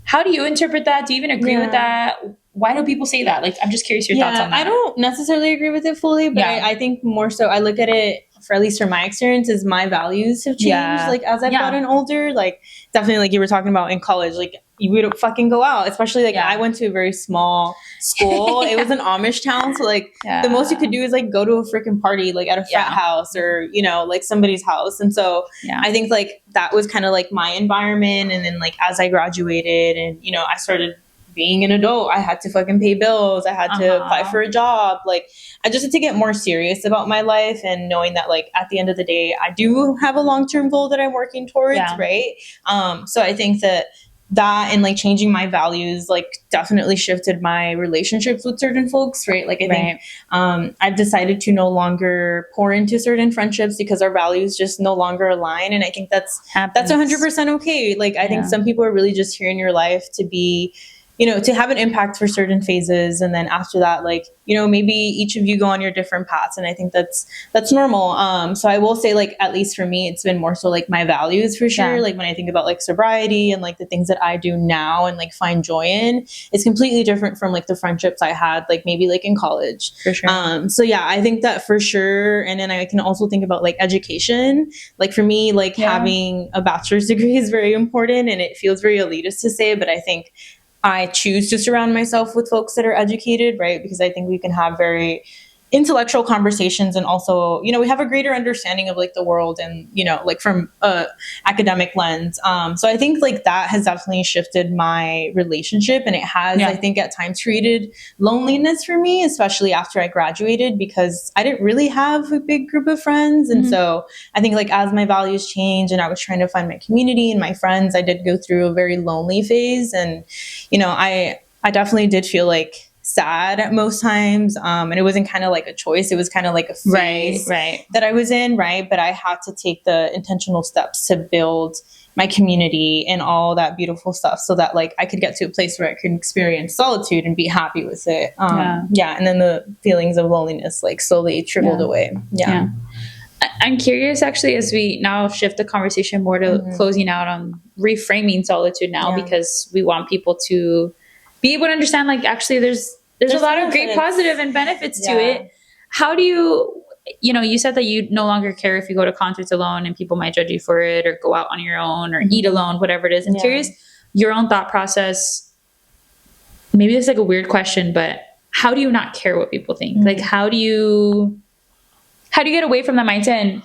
how do you interpret that? Do you even agree with that? Why do people say that? Like, I'm just curious your thoughts on that. I don't necessarily agree with it fully, but I think more so I look at it, for at least from my experience, is my values have changed. Like, as I've gotten older, like, definitely like you were talking about in college, like, we don't fucking go out, especially like I went to a very small school. It was an Amish town, so like the most you could do is like go to a freaking party like at a frat house or you know like somebody's house. And so I think like that was kind of like my environment. And then like as I graduated and you know I started being an adult, I had to fucking pay bills, I had to apply for a job. Like I just had to get more serious about my life and knowing that like at the end of the day I do have a long-term goal that I'm working towards, right? So I think that that and like changing my values like definitely shifted my relationships with certain folks, right? Like I think I've decided to no longer pour into certain friendships because our values just no longer align, and I think that's 100% okay. Like I think some people are really just here in your life to be, you know, to have an impact for certain phases, and then after that, like, you know, maybe each of you go on your different paths, and I think that's normal. So I will say, like, at least for me, it's been more so like my values for sure. Like when I think about like sobriety and like the things that I do now and like find joy in, it's completely different from like the friendships I had like maybe like in college. For sure. So yeah, I think that for sure. And then I can also think about like education. Like for me, like having a bachelor's degree is very important, and it feels very elitist to say, but I think I choose to surround myself with folks that are educated, right? Because I think we can have very intellectual conversations, and also, you know, we have a greater understanding of like the world and, you know, like from a academic lens. So I think like that has definitely shifted my relationship, and it has, I think at times created loneliness for me, especially after I graduated, because I didn't really have a big group of friends. And so I think like as my values changed and I was trying to find my community and my friends, I did go through a very lonely phase. And, you know, I definitely did feel like sad at most times, and it wasn't kind of like a choice, it was kind of like a phase that I was in, right? But I had to take the intentional steps to build my community and all that beautiful stuff, so that like I could get to a place where I could experience solitude and be happy with it. And then the feelings of loneliness like slowly trickled away. I'm curious, actually, as we now shift the conversation more to closing out on reframing solitude now, because we want people to be able to understand, like, actually there's a lot of great positive and benefits to it. How do you know, you said that you no longer care if you go to concerts alone and people might judge you for it, or go out on your own, or eat alone, whatever it is. I'm curious, your own thought process. Maybe this is like a weird question, but how do you not care what people think? Like, how do you get away from that mindset? And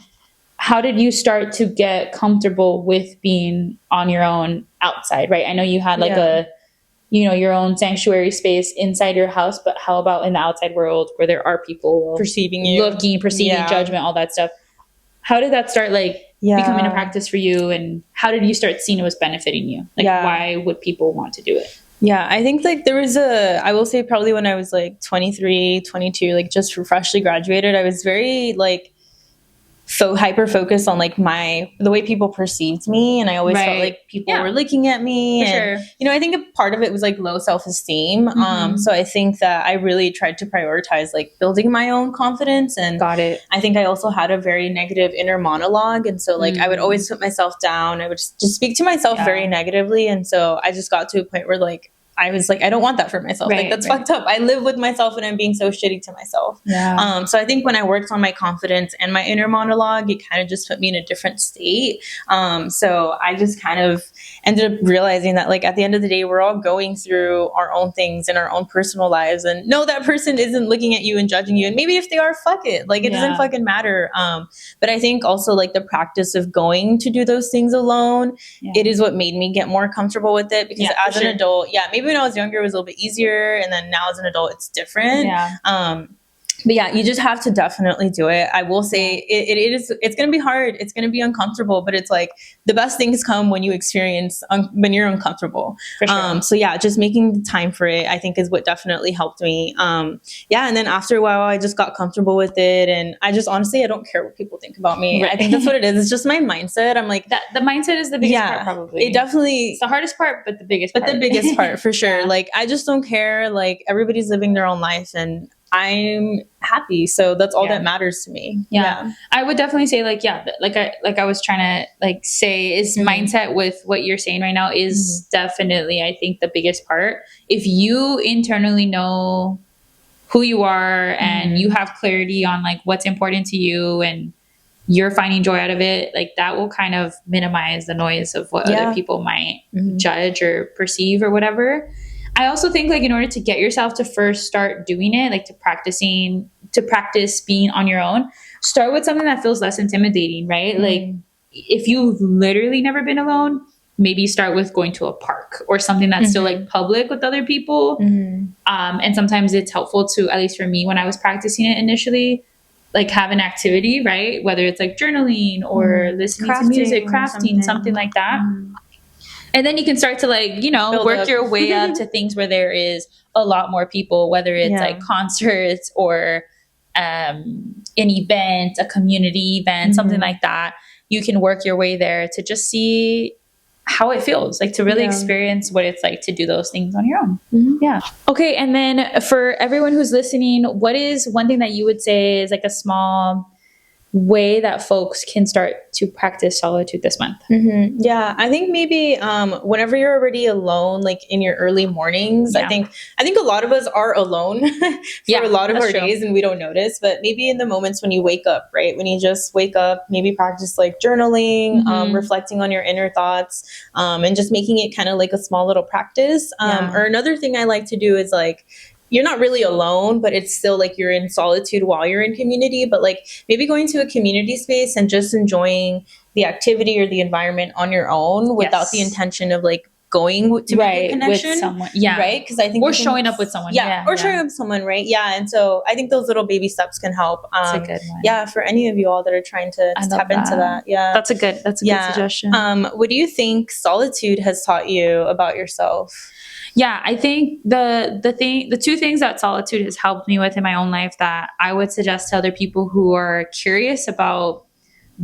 how did you start to get comfortable with being on your own outside, right? I know you had like a, you know, your own sanctuary space inside your house, but how about in the outside world where there are people perceiving you, perceiving judgment, all that stuff? How did that start like becoming a practice for you, and how did you start seeing it was benefiting you? Like, why would people want to do it? Yeah, I think like there was I will say probably when I was like 23, 22, like just freshly graduated, I was very like hyper focused on like the way people perceived me, and I always felt like people were looking at me, and you know, I think a part of it was like low self-esteem. So I think that I really tried to prioritize like building my own confidence, and I think I also had a very negative inner monologue, and so like I would always put myself down. I would just speak to myself very negatively, and so I just got to a point where like I was like, I don't want that for myself. Like, that's fucked up. I live with myself and I'm being so shitty to myself. So I think when I worked on my confidence and my inner monologue, it kind of just put me in a different state. So I just kind of ended up realizing that like at the end of the day, we're all going through our own things in our own personal lives, and no, that person isn't looking at you and judging you. And maybe if they are, fuck it. Like, it doesn't fucking matter. But I think also like the practice of going to do those things alone, it is what made me get more comfortable with it, because as an adult, maybe when I was younger, it was a little bit easier. And then now as an adult, it's different. But yeah, you just have to definitely do it. I will say it's going to be hard. It's going to be uncomfortable, but it's like the best things come when you experience, when you're uncomfortable. For sure. So yeah, just making the time for it, I think, is what definitely helped me. And then after a while, I just got comfortable with it. And I just, honestly, I don't care what people think about me. I think that's what it is. It's just my mindset. I'm like, the mindset is the biggest part, probably. It definitely, it's the hardest part, but the biggest part. But the biggest part, for sure. Like, I just don't care. Like, everybody's living their own life, and I'm happy, so that's all that matters to me. I would definitely say like I was trying to like say is mindset with what you're saying right now is definitely, I think, the biggest part. If you internally know who you are and you have clarity on like what's important to you and you're finding joy out of it, like that will kind of minimize the noise of what other people might judge or perceive or whatever. I also think like in order to get yourself to first start doing it, like to practice being on your own, start with something that feels less intimidating, right? Like if you've literally never been alone, maybe start with going to a park or something that's still like public with other people. And sometimes it's helpful to, at least for me, when I was practicing it initially, like have an activity, right? Whether it's like journaling or listening to music, crafting, something like that. And then you can start to work your way up to things where there is a lot more people, whether it's like concerts or an event, a community event, something like that. You can work your way there to just see how it feels, like to really experience what it's like to do those things on your own. Yeah. Okay. And then for everyone who's listening, what is one thing that you would say is like a small way that folks can start to practice solitude this month? Yeah, I think maybe whenever you're already alone, like in your early mornings, I think a lot of us are alone for a lot of our days and we don't notice, but maybe in the moments when you wake up, right? When you just wake up, maybe practice like journaling, reflecting on your inner thoughts, and just making it kind of like a small little practice. Or another thing I like to do is like, you're not really alone, but it's still like you're in solitude while you're in community, but like maybe going to a community space and just enjoying the activity or the environment on your own without the intention of like going to make a connection with someone. Right. Because I think or showing up with someone. Showing up with someone. Right. Yeah. And so I think those little baby steps can help. That's a good one. Yeah. For any of you all that are trying to tap into that. Yeah. That's a good suggestion. What do you think solitude has taught you about yourself? Yeah, I think the two things that solitude has helped me with in my own life that I would suggest to other people who are curious about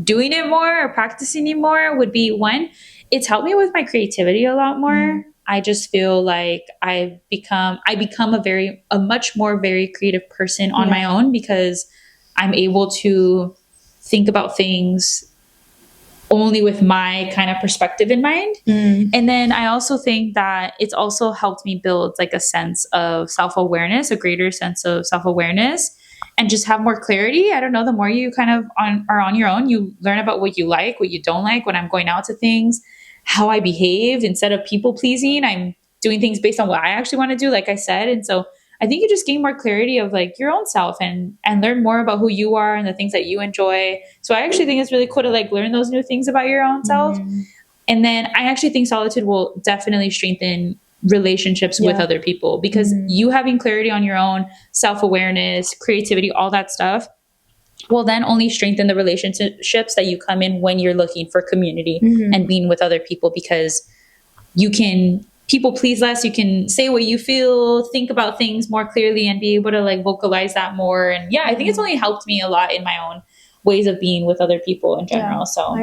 doing it more or practicing it more would be, one, it's helped me with my creativity a lot more. I just feel like I become a much more very creative person on my own because I'm able to think about things only with my kind of perspective in mind. And then I also think that it's also helped me build like a sense of self-awareness, a greater sense of self-awareness, and just have more clarity. I don't know, the more you kind of are on your own, you learn about what you like, what you don't like. When I'm going out to things, how I behave, instead of people pleasing, I'm doing things based on what I actually want to do, like I said. And so I think you just gain more clarity of like your own self and learn more about who you are and the things that you enjoy. So I actually think it's really cool to like learn those new things about your own self. And then I actually think solitude will definitely strengthen relationships with other people because you having clarity on your own, self-awareness, creativity, all that stuff will then only strengthen the relationships that you come in when you're looking for community and being with other people, because you can people please less. You can say what you feel, think about things more clearly, and be able to like vocalize that more. And I think it's only helped me a lot in my own ways of being with other people in general. So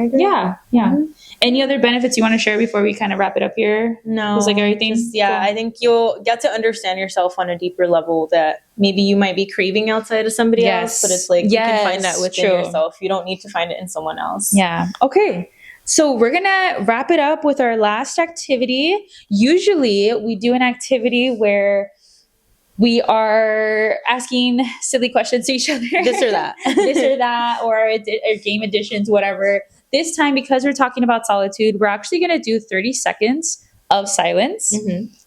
Any other benefits you want to share before we kind of wrap it up here? No, was like everything. Cool. I think you'll get to understand yourself on a deeper level that maybe you might be craving outside of somebody else, but it's like you can find that within yourself. You don't need to find it in someone else. Yeah. Okay. So we're going to wrap it up with our last activity. Usually we do an activity where we are asking silly questions to each other. This or that. This or that, or game additions, whatever. This time, because we're talking about solitude, we're actually going to do 30 seconds of silence.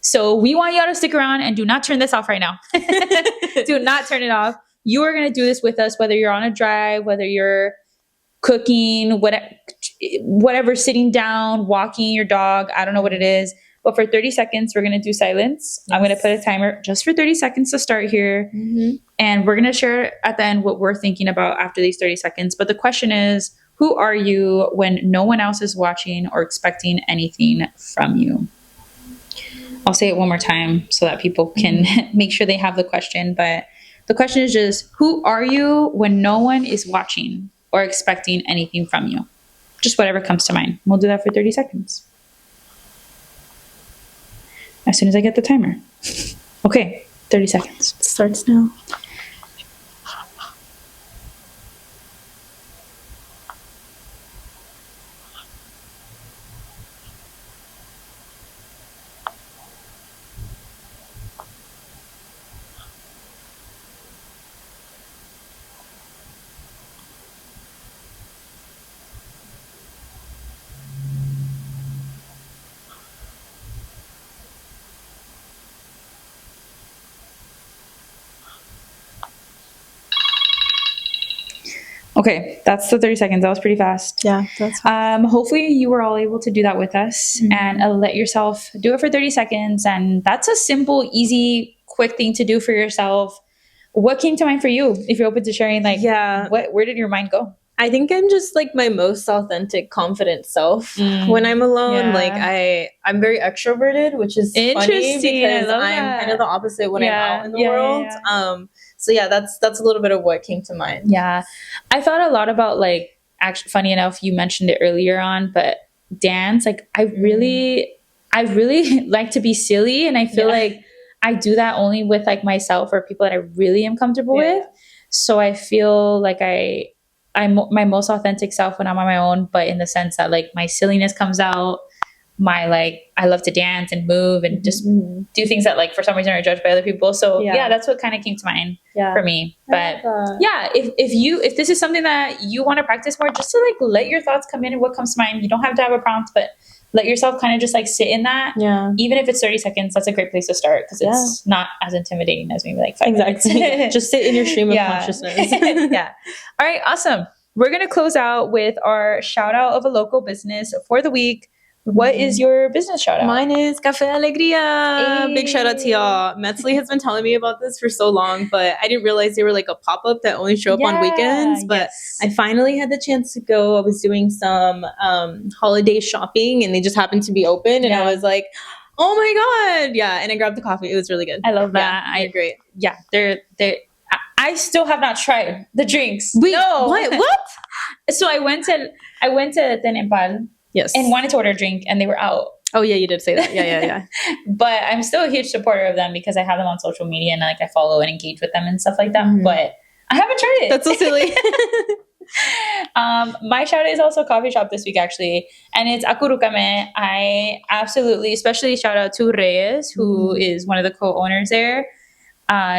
So we want you all to stick around and do not turn this off right now. Do not turn it off. You are going to do this with us, whether you're on a drive, whether you're cooking, whatever, sitting down, walking your dog. I don't know what it is. But for 30 seconds, we're going to do silence. I'm going to put a timer just for 30 seconds to start here. And we're going to share at the end what we're thinking about after these 30 seconds. But the question is, who are you when no one else is watching or expecting anything from you? I'll say it one more time so that people can make sure they have the question. But the question is just, who are you when no one is watching or expecting anything from you? Just whatever comes to mind. We'll do that for 30 seconds. As soon as I get the timer. Okay, 30 seconds. It starts now. Okay, that's the 30 seconds. That was pretty fast. Yeah, that's fast. Hopefully you were all able to do that with us and let yourself do it for 30 seconds. And that's a simple, easy, quick thing to do for yourself. What came to mind for you? If you're open to sharing, where did your mind go? I think I'm just like my most authentic, confident self when I'm alone. Like I'm very extroverted, which is funny because I'm kind of the opposite when I'm out in the world. So yeah, that's a little bit of what came to mind. Yeah, I thought a lot about like, actually, funny enough, you mentioned it earlier on, but dance. Like I really like to be silly, and I feel like I do that only with like myself or people that I really am comfortable with. So I feel like I'm my most authentic self when I'm on my own, but in the sense that like my silliness comes out, my like I love to dance and move and just do things that like for some reason are judged by other people. So yeah, that's what kind of came to mind for me. But yeah, if this is something that you want to practice more, just to like let your thoughts come in and what comes to mind. You don't have to have a prompt, but let yourself kind of just like sit in that. Yeah. Even if it's 30 seconds, that's a great place to start because it's not as intimidating as maybe like 5 minutes. Just sit in your stream of consciousness. Yeah. All right. Awesome. We're going to close out with our shout out of a local business for the week. What is your business shout out? Mine is Café Alegría. Hey. Big shout out to y'all. Metzli has been telling me about this for so long, but I didn't realize they were like a pop-up that only show up on weekends. But I finally had the chance to go. I was doing some holiday shopping and they just happened to be open. And I was like, oh my God. Yeah. And I grabbed the coffee. It was really good. I love that. They're great. Yeah. I still have not tried the drinks. Wait, no. What? So I went to Tenempal. Yes. And wanted to order a drink and they were out. Oh yeah, you did say that. Yeah. But I'm still a huge supporter of them because I have them on social media and like I follow and engage with them and stuff like that. But I haven't tried it. That's so silly. My shout out is also a coffee shop this week actually. And it's Akurukame. I absolutely, especially shout out to Reyes, who is one of the co-owners there.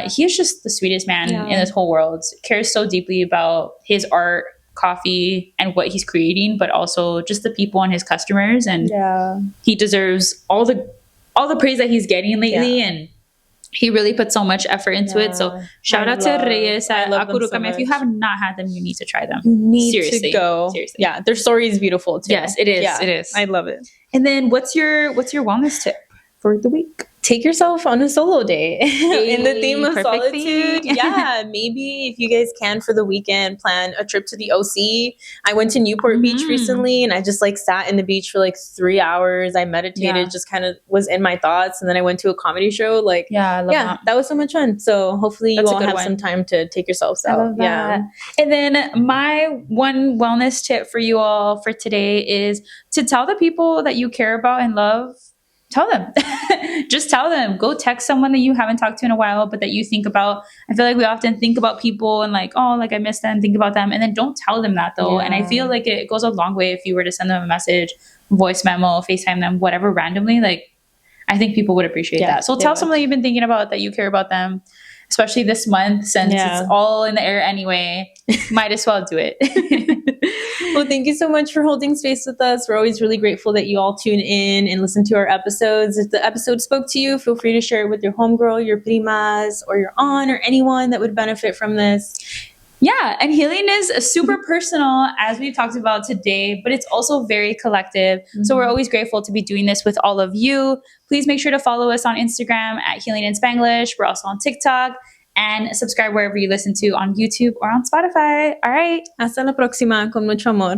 He is just the sweetest man in this whole world. Cares so deeply about his art, coffee, and what he's creating, but also just the people and his customers. And he deserves all the praise that he's getting lately. And he really put so much effort into it. So shout out to Reyes at Akurukame. If you have not had them, you need to try them. You need to go. Seriously. Yeah, their story is beautiful too. Yes, it is. Yeah, it is. I love it. And then what's your wellness tip for the week? Take yourself on a solo day in the theme of solitude. Yeah, maybe if you guys can for the weekend, plan a trip to the OC. I went to Newport Beach recently and I just like sat in the beach for like 3 hours. I meditated, just kind of was in my thoughts. And then I went to a comedy show. Like, I love that was so much fun. So hopefully you all have some time to take yourselves out. Yeah. And then my one wellness tip for you all for today is to tell the people that you care about and love. Tell them. Just tell them. Go text someone that you haven't talked to in a while, but that you think about. I feel like we often think about people and like, oh, like I miss them, think about them. And then don't tell them that though. And I feel like it goes a long way if you were to send them a message, voice memo, FaceTime them, whatever, randomly. Like, I think people would appreciate that. So tell someone that you've been thinking about, that you care about them, especially this month since it's all in the air anyway. Might as well do it. Well, thank you so much for holding space with us. We're always really grateful that you all tune in and listen to our episodes. If the episode spoke to you, feel free to share it with your homegirl, your primas, or your aunt, or anyone that would benefit from this. Yeah, and healing is super personal, as we've talked about today, but it's also very collective. So we're always grateful to be doing this with all of you. Please make sure to follow us on Instagram at Healing in Spanglish. We're also on TikTok. And subscribe wherever you listen to on YouTube or on Spotify. All right. Hasta la próxima. Con mucho amor.